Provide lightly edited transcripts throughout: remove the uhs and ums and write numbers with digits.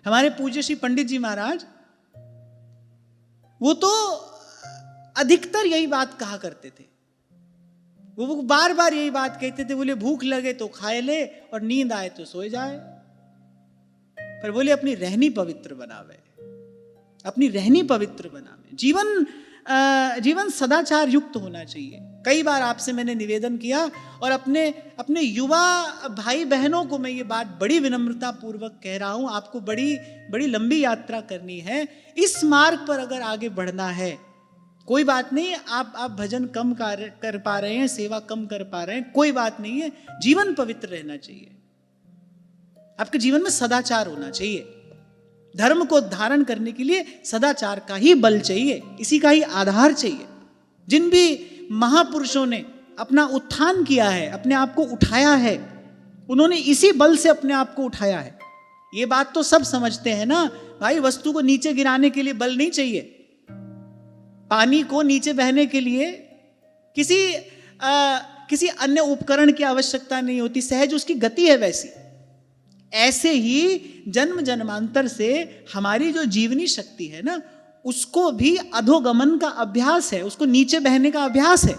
हमारे पूज्य श्री पंडित जी महाराज, वो तो अधिकतर यही बात कहा करते थे। वो बार बार यही बात कहते थे, बोले भूख लगे तो खाए ले और नींद आए तो सोए जाए, पर बोले अपनी रहनी पवित्र बनावे, अपनी रहनी पवित्र बनावे। जीवन सदाचार युक्त होना चाहिए। कई बार आपसे मैंने निवेदन किया और अपने युवा भाई बहनों को मैं ये बात बड़ी विनम्रता पूर्वक कह रहा हूं, आपको बड़ी लंबी यात्रा करनी है। इस मार्ग पर अगर आगे बढ़ना है, कोई बात नहीं, आप भजन कम कर पा रहे हैं, सेवा कम कर पा रहे हैं, कोई बात नहीं है। जीवन पवित्र रहना चाहिए, आपके जीवन में सदाचार होना चाहिए। धर्म को धारण करने के लिए सदाचार का ही बल चाहिए, इसी का ही आधार चाहिए। जिन भी महापुरुषों ने अपना उत्थान किया है, अपने आप को उठाया है, उन्होंने इसी बल से अपने आप को उठाया है। ये बात तो सब समझते हैं ना भाई, वस्तु को नीचे गिराने के लिए बल नहीं चाहिए। पानी को नीचे बहने के लिए किसी अन्य उपकरण की आवश्यकता नहीं होती, सहज उसकी गति है वैसी। ऐसे ही जन्म जन्मांतर से हमारी जो जीवनी शक्ति है ना, उसको भी अधोगमन का अभ्यास है, उसको नीचे बहने का अभ्यास है,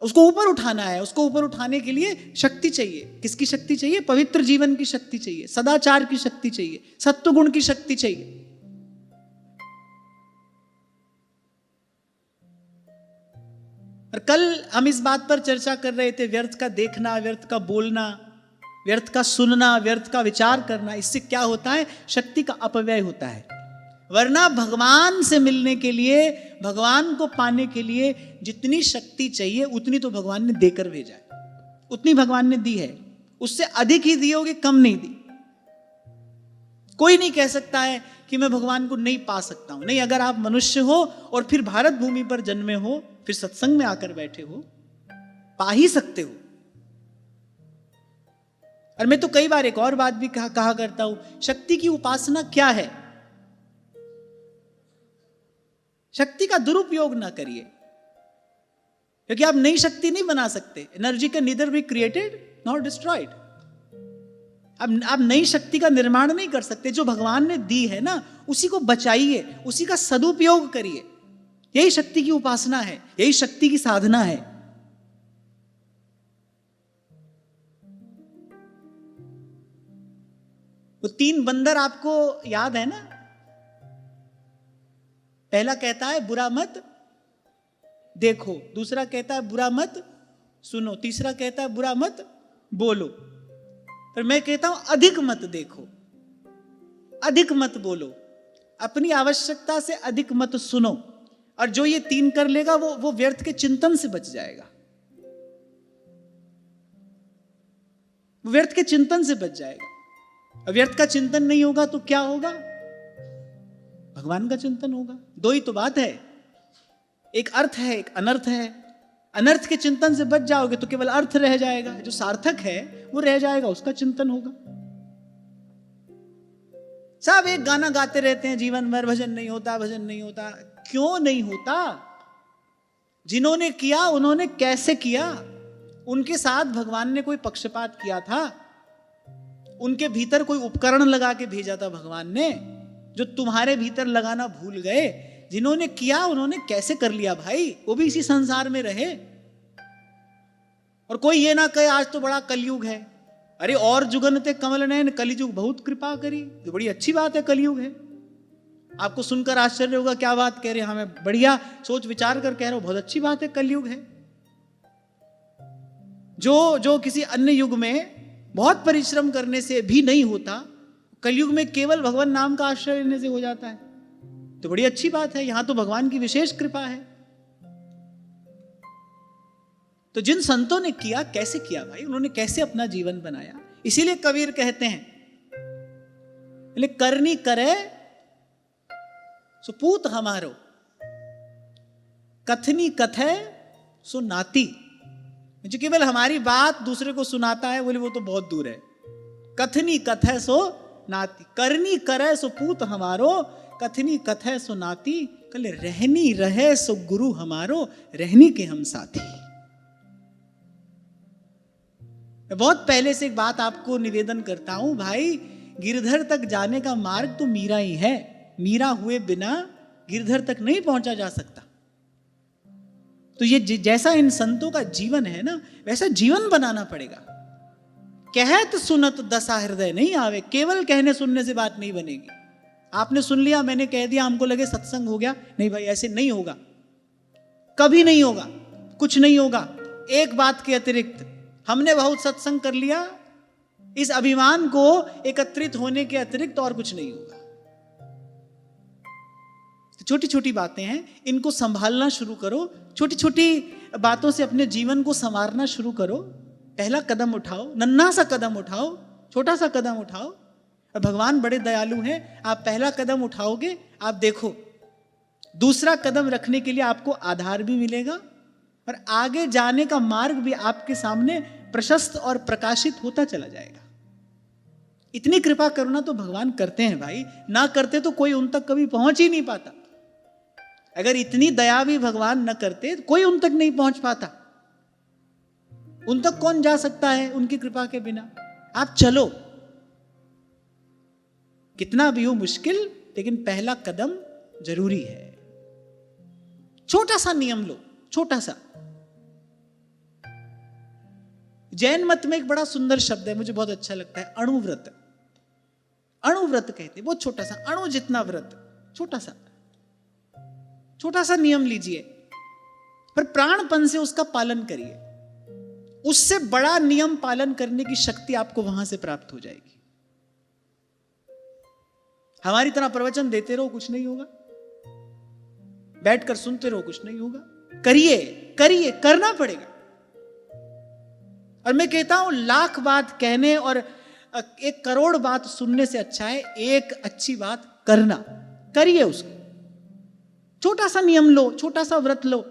उसको ऊपर उठाना है। उसको ऊपर उठाने के लिए शक्ति चाहिए। किसकी शक्ति चाहिए? पवित्र जीवन की शक्ति चाहिए, सदाचार की शक्ति चाहिए, सत्वगुण की शक्ति चाहिए। और कल हम इस बात पर चर्चा कर रहे थे, व्यर्थ का देखना, व्यर्थ का बोलना, व्यर्थ का सुनना, व्यर्थ का विचार करना, इससे क्या होता है? शक्ति का अपव्यय होता है। वरना भगवान से मिलने के लिए, भगवान को पाने के लिए जितनी शक्ति चाहिए उतनी तो भगवान ने देकर भेजा है, उतनी भगवान ने दी है। उससे अधिक ही दी होगी, कम नहीं दी। कोई नहीं कह सकता है कि मैं भगवान को नहीं पा सकता हूं। नहीं, अगर आप मनुष्य हो और फिर भारत भूमि पर जन्मे हो, फिर सत्संग में आकर बैठे हो, पा ही सकते हो। और मैं तो कई बार एक और बात भी कहा करता हूं, शक्ति की उपासना क्या है? शक्ति का दुरुपयोग ना करिए, क्योंकि आप नई शक्ति नहीं बना सकते। Energy can neither be created nor destroyed. आप नई शक्ति का निर्माण नहीं कर सकते। जो भगवान ने दी है ना, उसी को बचाइए, उसी का सदुपयोग करिए। यही शक्ति की उपासना है, यही शक्ति की साधना है। वो 3 बंदर आपको याद है ना? पहला कहता है बुरा मत देखो, दूसरा कहता है बुरा मत सुनो, तीसरा कहता है बुरा मत बोलो। पर मैं कहता हूं अधिक मत देखो, अधिक मत बोलो, अपनी आवश्यकता से अधिक मत सुनो। और जो ये 3 कर लेगा वो व्यर्थ के चिंतन से बच जाएगा, वो व्यर्थ के चिंतन से बच जाएगा। व्यर्थ का चिंतन नहीं होगा तो क्या होगा? भगवान का चिंतन होगा। 2 ही तो बात है, एक अर्थ है, एक अनर्थ है। अनर्थ के चिंतन से बच जाओगे तो केवल अर्थ रह जाएगा, जो सार्थक है वो रह जाएगा, उसका चिंतन होगा। सब एक गाना गाते रहते हैं जीवन भर, भजन नहीं होता, भजन नहीं होता। क्यों नहीं होता? जिन्होंने किया उन्होंने कैसे किया? उनके साथ भगवान ने कोई पक्षपात किया था? उनके भीतर कोई उपकरण लगा के भेजा था भगवान ने, जो तुम्हारे भीतर लगाना भूल गए? जिन्होंने किया उन्होंने कैसे कर लिया भाई, वो भी इसी संसार में रहे। और कोई ये ना कहे आज तो बड़ा कलयुग है। अरे और जुगनते कमल नयन, कलयुग बहुत कृपा करी, तो बड़ी अच्छी बात है कलयुग है। आपको सुनकर आश्चर्य होगा, क्या बात कह रहे हैं? हाँ, मैं बढ़िया सोच विचार कर कह रहा हूं, बहुत अच्छी बात है, कलयुग है। जो किसी अन्य युग में बहुत परिश्रम करने से भी नहीं होता, कलयुग में केवल भगवान नाम का आश्रय लेने से हो जाता है, तो बड़ी अच्छी बात है। यहां तो भगवान की विशेष कृपा है। तो जिन संतों ने किया, कैसे किया भाई? उन्होंने कैसे अपना जीवन बनाया? इसीलिए कबीर कहते हैं, करनी करे सो पूत हमारो, कथनी कथे सो नाती। जो केवल हमारी बात दूसरे को सुनाता है, बोले वो तो बहुत दूर है। कथनी कथे सो नाती, करनी करे सो पूत हमारो, कथनी कथे सो नाती। कल रहनी रहे सो गुरु हमारो, रहनी के हम साथी। मैं बहुत पहले से एक बात आपको निवेदन करता हूं भाई, गिरधर तक जाने का मार्ग तो मीरा ही है। मीरा हुए बिना गिरधर तक नहीं पहुंचा जा सकता। तो ये जैसा इन संतों का जीवन है ना, वैसा जीवन बनाना पड़ेगा। कहत सुनत दशा हृदय नहीं आवे, केवल कहने सुनने से बात नहीं बनेगी। आपने सुन लिया, मैंने कह दिया, हमको लगे सत्संग हो गया, नहीं भाई, ऐसे नहीं होगा, कभी नहीं होगा, कुछ नहीं होगा। एक बात के अतिरिक्त हमने बहुत सत्संग कर लिया, इस अभिमान को एकत्रित होने के अतिरिक्त और कुछ नहीं होगा। तो छोटी छोटी बातें हैं, इनको संभालना शुरू करो। छोटी छोटी बातों से अपने जीवन को संवारना शुरू करो। पहला कदम उठाओ, नन्हा सा कदम उठाओ, छोटा सा कदम उठाओ। और भगवान बड़े दयालु हैं, आप पहला कदम उठाओगे, आप देखो दूसरा कदम रखने के लिए आपको आधार भी मिलेगा और आगे जाने का मार्ग भी आपके सामने प्रशस्त और प्रकाशित होता चला जाएगा। इतनी कृपा करुणा तो भगवान करते हैं भाई, ना करते तो कोई उन तक कभी पहुंच ही नहीं पाता। अगर इतनी दया भी भगवान न करते तो कोई उन तक नहीं पहुंच पाता। उन तक कौन जा सकता है उनकी कृपा के बिना? आप चलो, कितना भी हो मुश्किल, लेकिन पहला कदम जरूरी है। छोटा सा नियम लो, छोटा सा। जैन मत में एक बड़ा सुंदर शब्द है, मुझे बहुत अच्छा लगता है, अणुव्रत। अणुव्रत कहते हैं, बहुत छोटा सा, अणु जितना व्रत, छोटा सा नियम लीजिए, पर प्राणपन से उसका पालन करिए। उससे बड़ा नियम पालन करने की शक्ति आपको वहां से प्राप्त हो जाएगी। हमारी तरह प्रवचन देते रहो, कुछ नहीं होगा। बैठकर सुनते रहो, कुछ नहीं होगा। करिए, करिए, करना पड़ेगा। और मैं कहता हूं, लाख बात कहने और 1 करोड़ बात सुनने से अच्छा है एक अच्छी बात करना। करिए उसको। छोटा सा नियम लो, छोटा सा व्रत लो।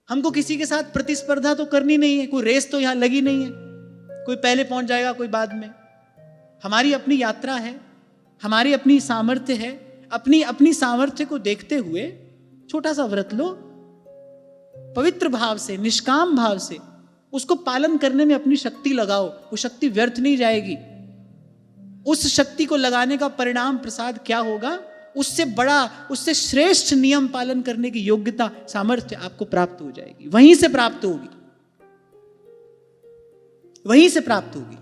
हमको किसी के साथ प्रतिस्पर्धा तो करनी नहीं है, कोई रेस तो यहां लगी नहीं है, कोई पहले पहुंच जाएगा, कोई बाद में। हमारी अपनी यात्रा है, हमारी अपनी सामर्थ्य है। अपनी सामर्थ्य को देखते हुए छोटा सा व्रत लो, पवित्र भाव से, निष्काम भाव से उसको पालन करने में अपनी शक्ति लगाओ। वो शक्ति व्यर्थ नहीं जाएगी। उस शक्ति को लगाने का परिणाम प्रसाद क्या होगा? उससे बड़ा, उससे श्रेष्ठ नियम पालन करने की योग्यता, सामर्थ्य आपको प्राप्त हो जाएगी। वहीं से प्राप्त होगी, वहीं से प्राप्त होगी।